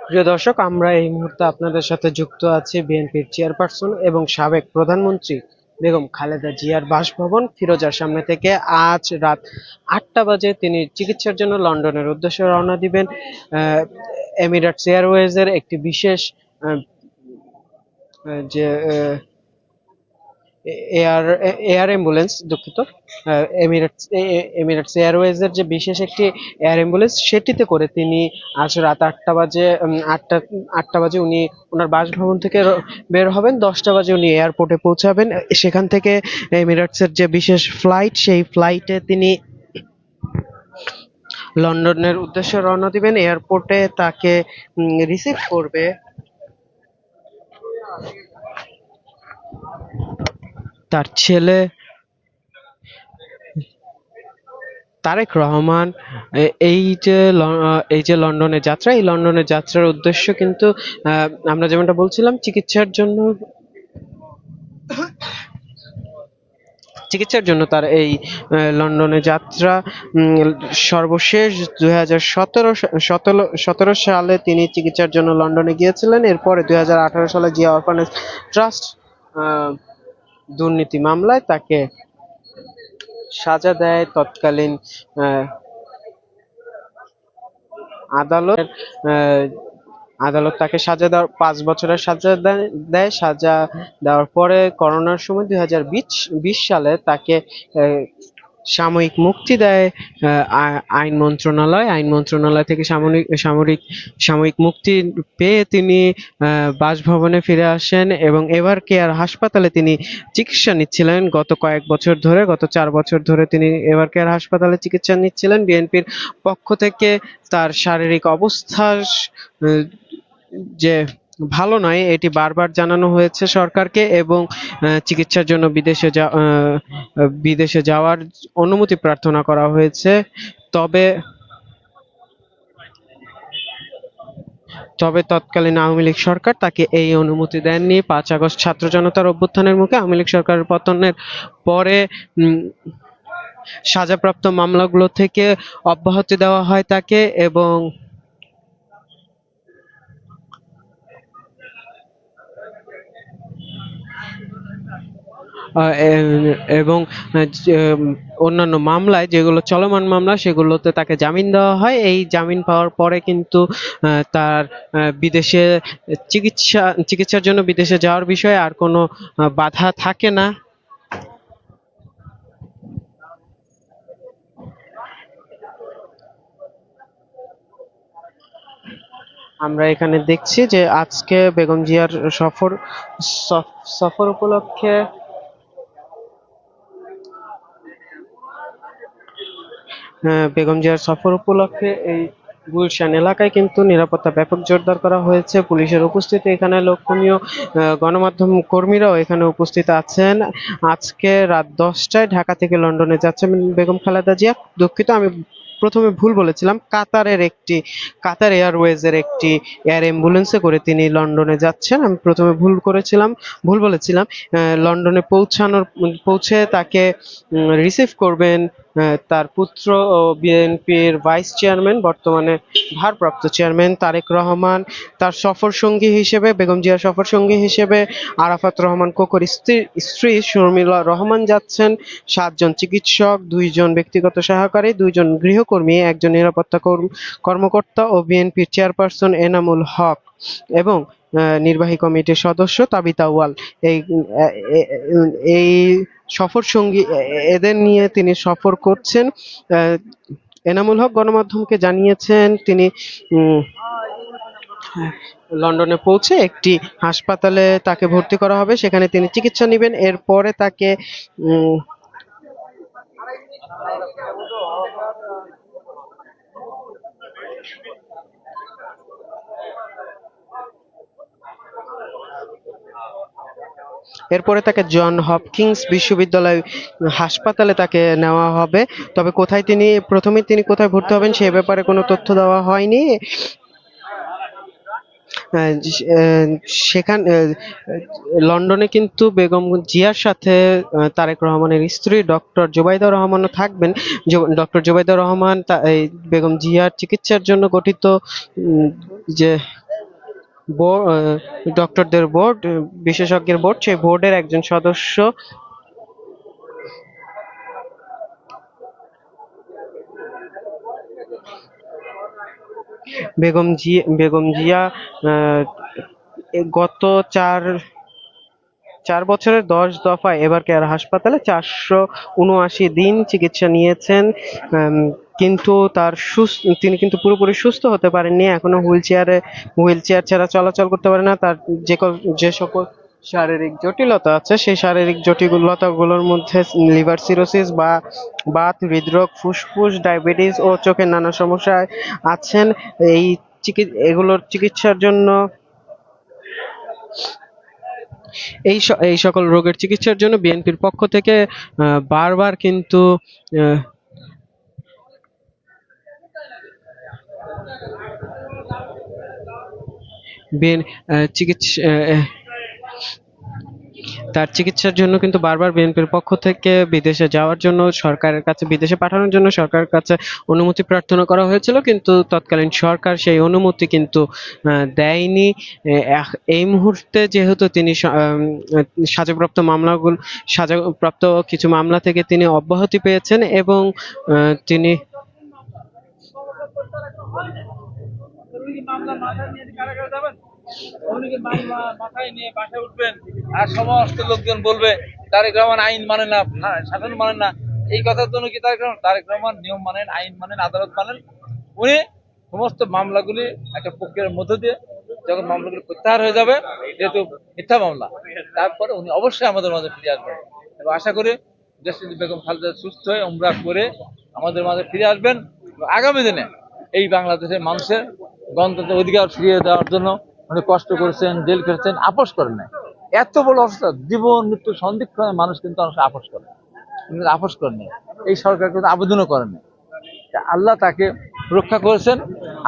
প্রিয় দর্শক, আমরা এই মুহূর্তে আপনাদের সাথে যুক্ত আছি বিএনপির চেয়ারপারসন এবং সাবেক প্রধানমন্ত্রী বেগম খালেদা জিয়ার বাসভবন ফিরোজার সামনে থেকে। আজ রাত 8টা বাজে তিনি চিকিৎসার জন্য লন্ডনের উদ্দেশ্যে রওনা দিবেন। এমিরেটস এয়ারওয়েজের একটি বিশেষ আহ, যে এয়ার এয়ার অ্যাম্বুলেন্স, দুঃখিত, এমিরেটস এয়ারওয়েজের যে বিশেষ একটি এয়ার অ্যাম্বুলেন্স, সেটিতে করে তিনি আজ রাত 8টা বাজে উনি ওনার বাসভবন থেকে বের হবেন। 10টা বাজে উনি এয়ারপোর্টে পৌঁছাবেন। সেখান থেকে এমিরেটসের যে বিশেষ ফ্লাইট, সেই ফ্লাইটে তিনি লন্ডনের উদ্দেশ্যে রওনা দিবেন। এয়ারপোর্টে তাকে রিসিভ করবে তার ছেলে তারেক রহমান। এই যে লন্ডনের যাত্রা, এই লন্ডনের যাত্রার উদ্দেশ্য কিন্তু আমরা যেমনটা বলছিলাম, চিকিৎসার জন্য তার এই লন্ডনে যাত্রা। সর্বশেষ 2017 সালে তিনি চিকিৎসার জন্য লন্ডনে গিয়েছিলেন। এরপরে 2018 সালে জিয়া অরফানেজ ট্রাস্ট দুর্নীতি মামলায় তাকে সাজা দেয় তৎকালীন আদালত। আহ, আদালত তাকে সাজা দেওয়ার 5 বছরের সাজা দেয়। সাজা দেওয়ার পরে করোনার সময় 2020 সালে তাকে আহ, সাময়িক মুক্তি দেয় আইন মন্ত্রণালয় থেকে সাময়িক মুক্তি পেয়ে তিনি বাসভবনে ফিরে আসেন এবং এভার কেয়ার হাসপাতালে তিনি চিকিৎসা নিচ্ছিলেন গত 4 বছর ধরে তিনি এভার কেয়ার হাসপাতালে চিকিৎসা নিচ্ছিলেন। বিএনপির পক্ষ থেকে তার শারীরিক অবস্থা যে ভালো নয়, এটি বারবার জানানো হয়েছে সরকারকে এবং চিকিৎসার জন্য বিদেশে যাওয়ার অনুমতি প্রার্থনা করা হয়েছে। তবে তবে তৎকালীন আওয়ামী লীগ সরকার তাকে এই অনুমতি দেননি। 5 আগস্ট ছাত্র জনতার অভ্যুত্থানের মুখে আওয়ামী লীগ সরকারের পতনের পরে সাজাপ্রাপ্ত মামলাগুলো থেকে অব্যাহতি দেওয়া হয় তাকে এবং এবং অন্যান্য মামলায়, যেগুলো চলমান মামলা, সেগুলোতে তাকে জামিন দেওয়া হয়। এই জামিন পাওয়ার পরে কিন্তু তার বিদেশে চিকিৎসার জন্য বিদেশে যাওয়ার বিষয়ে আর কোনো বাধা থাকে না। আমরা এখানে দেখছি যে আজকে বেগম জিয়ার সফর উপলক্ষে বেগম জিয়ার সফর উপলক্ষে এই গুলশান এলাকায় কিন্তু নিরাপত্তা ব্যাপক জোরদার করা হয়েছে। পুলিশের উপস্থিতি এখানে লক্ষণীয়। গণমাধ্যম কর্মীরাও এখানে উপস্থিত আছেন। আজকে রাত 10টায় ঢাকা থেকে লন্ডনে যাচ্ছেন বেগম খালেদা জিয়া। দুঃখিত, আমি প্রথমে ভুল বলেছিলাম। কাতার এয়ারওয়েজের একটি এয়ার অ্যাম্বুলেন্সে করে তিনি লন্ডনে যাচ্ছেন। আমি প্রথমে ভুল বলেছিলাম। লন্ডনে পৌঁছে তাকে রিসিভ করবেন তার পুত্র ও বিএনপির ভাইস চেয়ারম্যান, বর্তমানে ভারপ্রাপ্ত চেয়ারম্যান তারেক রহমান। তার বেগম জিয়ার সফর সঙ্গী হিসেবে আরাফাত রহমান কোকোর স্ত্রী শর্মিলা রহমান যাচ্ছেন। 7 জন চিকিৎসক, 2 জন ব্যক্তিগত সহকারী, 2 জন গৃহকর্মী, 1 জন নিরাপত্তা কর্মকর্তা ও বিএনপির চেয়ারপারসন এনামুল হক এবং নির্বাহী কমিটির সদস্য তাবিতা ওয়াল। এই এই সফর সঙ্গী এদের নিয়ে তিনি সফর করছেন। এনামুল হক গণমাধ্যমকে জানিয়েছেন তিনি লন্ডনে পৌঁছে একটি হাসপাতালে তাকে ভর্তি করা হবে, সেখানে তিনি চিকিৎসা নেবেন। এরপরে তাকে জন হপকিন্স বিশ্ববিদ্যালয় হাসপাতালে তাকে নেওয়া হবে। তবে প্রথমে তিনি কোথায় ভর্তি হবেন সে ব্যাপারে কোনো তথ্য দেওয়া হয়নি। সেখানে লন্ডনে কিন্তু বেগম জিয়ার সাথে তারেক রহমানের স্ত্রী ডক্টর জুবাইদা রহমানও থাকবেন। ডক্টর জুবাইদা রহমান এই বেগম জিয়ার চিকিৎসার জন্য গঠিত উম, যে ডক্টরদের বোর্ড, বিশেষজ্ঞের বোর্ড, সেই বোর্ডের একজন সদস্য। বেগম জিয়া আহ, গত চার 4 বছরের 10 দফায় এবার কেয়ার হাসপাতালে 479 দিন চিকিৎসা নিয়েছেন। কিন্তু তিনি কিন্তু পুরোপুরি সুস্থ হতে পারেননি, এখনো হুইল চেয়ার ছাড়া চলাচল করতে পারে না। তার যে সকল শারীরিক জটিলতা আছে, সেই শারীরিক জটিলতাগুলোর মধ্যে লিভার সিরোসিস বা বাত, হৃদরোগ, ফুসফুস, ডায়াবেটিস ও চোখের নানা সমস্যায় আছেন। এই এগুলোর চিকিৎসার জন্য এই সকল রোগের চিকিৎসার জন্য বিএনপির পক্ষ থেকে বারবার কিন্তু আহ, চিকিৎসা তার চিকিৎসার জন্য কিন্তু বারবার বিএনপির পক্ষ থেকে বিদেশে যাওয়ার জন্য, সরকারের কাছে বিদেশে পাঠানোর জন্য সরকারের কাছে অনুমতি প্রার্থনা করা হয়েছিল, কিন্তু তৎকালীন সরকার সেই অনুমতি কিন্তু দেয়নি। এই মুহূর্তে যেহেতু তিনি সাজাপ্রাপ্ত কিছু মামলা থেকে তিনি অব্যাহতি পেয়েছেন এবং তিনি মাথায় নিয়ে বাসায় উঠবেন আর সমস্ত লোকজন বলবে তারেক রহমান আইন মানে না, শাসন মানে না। এই কথার জন্য কি তারেক রহমান নিয়ম মানেন, আইন মানেন, আদালত মানেন। উনি সমস্ত মামলাগুলি একটা প্রক্রিয়ার মধ্য দিয়ে যখন মামলাগুলি প্রত্যাহার হয়ে যাবে, যেহেতু মিথ্যা মামলা, তারপরে উনি অবশ্যই আমাদের মাঝে ফিরে আসবেন এবং আশা করি দেশটি বেগম খালেদা সুস্থ হয়ে উমরা করে আমাদের মাঝে ফিরে আসবেন। আগামী দিনে এই বাংলাদেশের মানুষের গণতন্ত্রের অধিকার ফিরিয়ে দেওয়ার জন্য উনি কষ্ট করেছেন, জেল খেটেছেন, আপোষ করেন নাই। এত বড় অবস্থা, জীবন মৃত্যু সন্ধিক্ষণে মানুষ কিন্তু অনেক আপোষ করে, কিন্তু আপোষ করেন নাই। এই সরকার কিন্তু আবেদনও করেন নাই। আল্লাহ তাকে রক্ষা করেছেন।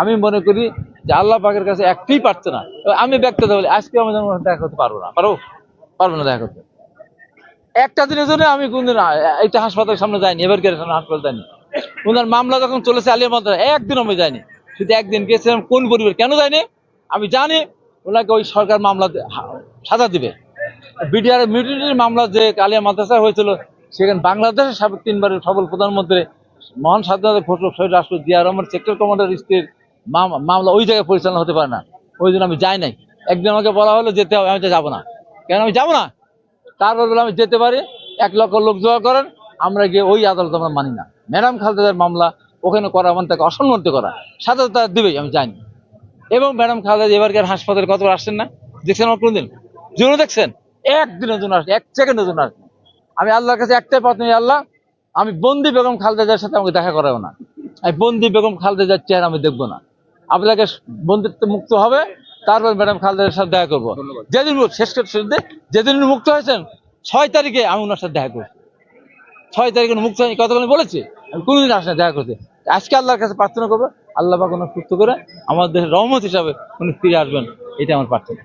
আমি মনে করি যে আল্লাহ পাকের কাছে একটাই প্রার্থনা, আমি ব্যক্তিগত বলি, আজকে আমি দেখা করতে পারবো না, পারবো না দেখা করতে। একটা দিনের জন্য আমি কোনদিন এইটা হাসপাতালের সামনে যাইনি, এবার সামনে হাসপাতাল যাইনি। ওনার মামলা যখন চলেছে আলিয়া মাদ্রাসা, একদিন আমি যাইনি। শুধু একদিন গেছিলাম, কোন পরিবার কেন যায়নি আমি জানি। ওনাকে ওই সরকার মামলা সাজা দিবে। বিডিআর মিউটিনির মামলা যে আলিয়া মাদ্রাসা হয়েছিল, সেখানে বাংলাদেশের সাবেক 3বারের সফল প্রধানমন্ত্রী মহান স্বাধীনতা ঘোষক শহীদ রাষ্ট্রপতি জিয়া রহমান সেক্টর কমান্ডার স্ত্রীর মামলা ওই জায়গায় পরিচালনা হতে পারে না। ওই জন্য আমি যাই নাই। একদিন আমাকে বলা হলো যেতে হবে, আমি তো যাবো না। কেন আমি যাবো না? তারপর বলে আমি যেতে পারি, 1 লক্ষ লোক জোগাড় করেন, আমরা গিয়ে ওই আদালত আমরা মানি না। ম্যাডাম খালেদার মামলা ওখানে করা মানে তাকে অসম্মানিত করা, সাথে তারা দিবেই, আমি জানি। এবং ম্যাডাম খালেদা এবারকার হাসপাতালে কতবার আসছেন না, দেখছেন আমার কোনদিন জীবনে দেখছেন? একদিনের জন্য আসেন, 1 সেকেন্ডের জন্য আসেন। আমি আল্লাহর কাছে একটাই প্রার্থনা, আল্লাহ আমি বন্দি বেগম খালেদার সাথে আমাকে দেখা করাবো না, আমি বন্দি বেগম খালেদার চেহারা আমি দেখবো না। আপনাকে বন্দিত্ব মুক্ত হবে, তারপর ম্যাডাম খালেদার সাথে দেখা করবো। যেদিন শেষ করতে, যেদিন মুক্ত হয়েছেন 6 তারিখে আমি ওনার সাথে দেখা করছি। 6 তারিখে মুক্ত হয়নি, কতক্ষণ বলেছি, আমি কোনোদিন আসেন দেখা করতে। আজকে আল্লাহর কাছে প্রার্থনা করবো, আল্লাহ পাক ওনার সুস্থ করে আমাদের দেশের রহমত হিসাবে উনি ফিরে আসবেন, এটা আমার প্রার্থনা।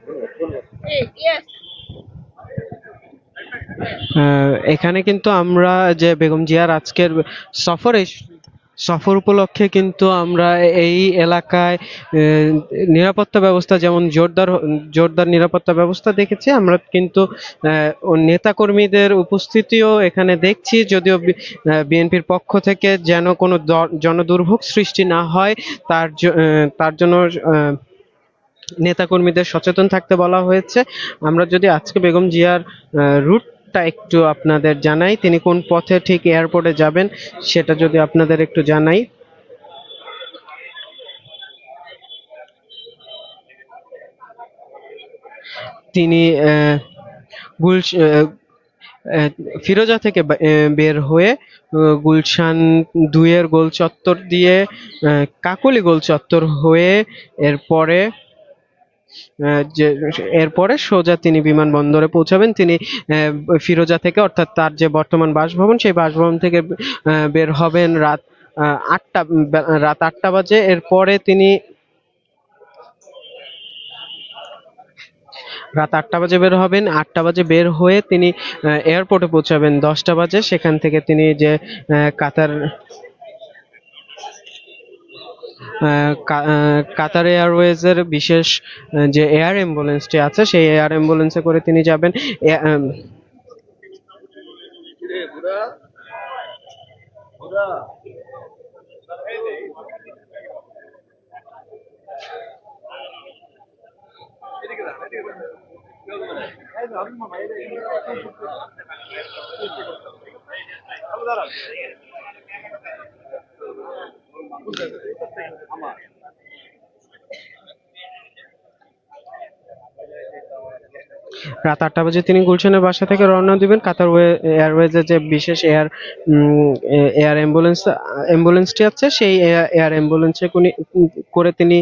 এখানে কিন্তু আমরা যে বেগম জিয়ার আজকের সফর উপলক্ষে কিন্তু আমরা এই এলাকায় নিরাপত্তা ব্যবস্থা যেমন জোরদার নিরাপত্তা ব্যবস্থা দেখেছি, আমরা কিন্তু নেতাকর্মীদের উপস্থিতিও এখানে দেখছি। যদিও বিএনপির পক্ষ থেকে যেন কোনো জনদুর্ভোগ সৃষ্টি না হয় তার জন্য নেতাকর্মীদের সচেতন থাকতে বলা হয়েছে। আমরা যদি আজকে বেগম জিয়ার রুটটা একটু আপনাদের জানাই, তিনি কোন পথে ঠিক এয়ারপোর্টে যাবেন সেটা যদি আপনাদের একটু জানাই। তিনি ফিরোজা থেকে বের হয়ে গুলশান 2-এর গোল চত্বর দিয়ে কাকলি গোল চত্বর হয়ে এরপরে এরপরে সোজা তিনি বিমানবন্দরে পৌঁছাবেন। তিনি ফিরোজা থেকে, অর্থাৎ তার যে বর্তমান বাসভবন, সেই বাসভবন থেকে বের হবেন রাত 8টা বাজে। এরপরে তিনি রাত 8টা বাজে বের হবেন। 8টা বাজে বের হয়ে তিনি এয়ারপোর্টে পৌঁছাবেন 10টা বাজে। সেখান থেকে তিনি যে কাতার কাতার এয়ারওয়েজের বিশেষ যে এয়ার অ্যাম্বুলেন্সটি আছে সেই এয়ার অ্যাম্বুলেন্সে করে তিনি যাবেন। রাত 8টা বাজে তিনি গুলশানের বাসা থেকে রওনা দিবেন। কাতার এয়ারওয়েজের যে বিশেষ এয়ার অ্যাম্বুলেন্সটি আছে সেই এয়ার অ্যাম্বুলেন্সে করে তিনি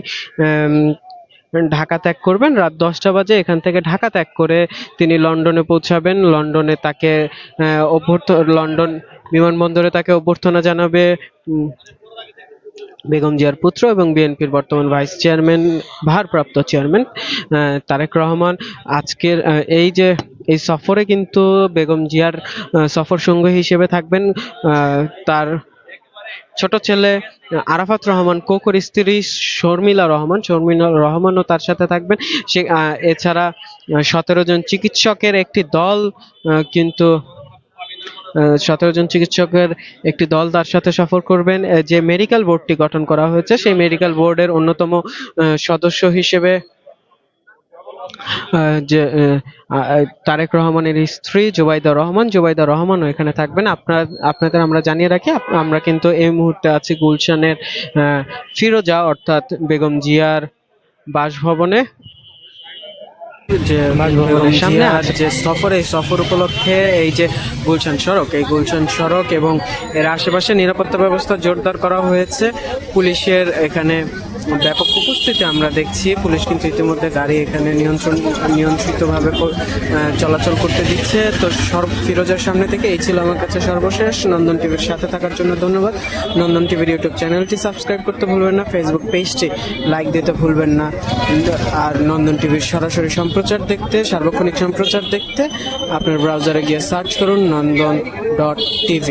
ঢাকা ত্যাগ করবেন রাত 10টা বাজে। এখান থেকে ঢাকা ত্যাগ করে তিনি লন্ডনে পৌঁছাবেন। লন্ডনে তাকে লন্ডন বিমানবন্দরে তাকে অভ্যর্থনা জানাবে বেগম জিয়ার পুত্র এবং বিএনপির বর্তমান ভাইস চেয়ারম্যান, ভারপ্রাপ্ত চেয়ারম্যান তারেক রহমান। আজকের এই সফরে কিন্তু বেগম জিয়ার সফর সঙ্গী হিসেবে থাকবেন তার ছোট ছেলে আরাফাত রহমান, কোকর স্ত্রী শর্মিলা রহমানও তার সাথে থাকবেন। এছাড়া 17 জন চিকিৎসকের একটি দল কিন্তু 17 জন চিকিৎসকের একটি দল তার সাথে সফর করবেন। যে মেডিকেল বোর্ডটি গঠন করা হয়েছে সেই মেডিকেল বোর্ডের অন্যতম সদস্য হিসেবে যে তারেক রহমানের স্ত্রী জুবাইদা রহমানও এখানে থাকবেন। আপনাদের আমরা জানিয়ে রাখি, আমরা কিন্তু এই মুহূর্তে আছি গুলশানের ফিরোজা অর্থাৎ বেগম জিয়ার বাসভবনে। যে বাসভবনের সামনে আজ যে সফর উপলক্ষে এই যে গুলশান সড়ক এবং এর আশেপাশে নিরাপত্তা ব্যবস্থা জোরদার করা হয়েছে। পুলিশের এখানে ব্যাপক উপস্থিতি আমরা দেখছি। পুলিশ কিন্তু ইতিমধ্যে গাড়ি এখানে নিয়ন্ত্রিতভাবে চলাচল করতে দিচ্ছে। তো ফিরোজার সামনে থেকে এই ছিল আমার কাছে সর্বশেষ। নন্দন টিভির সাথে থাকার জন্য ধন্যবাদ। নন্দন টিভির ইউটিউব চ্যানেলটি সাবস্ক্রাইব করতে ভুলবেন না, ফেসবুক পেজটি লাইক দিতে ভুলবেন না। আর নন্দন টিভির সরাসরি সার্বক্ষণিক সম্প্রচার দেখতে আপনার ব্রাউজারে গিয়ে সার্চ করুন nandon.tv।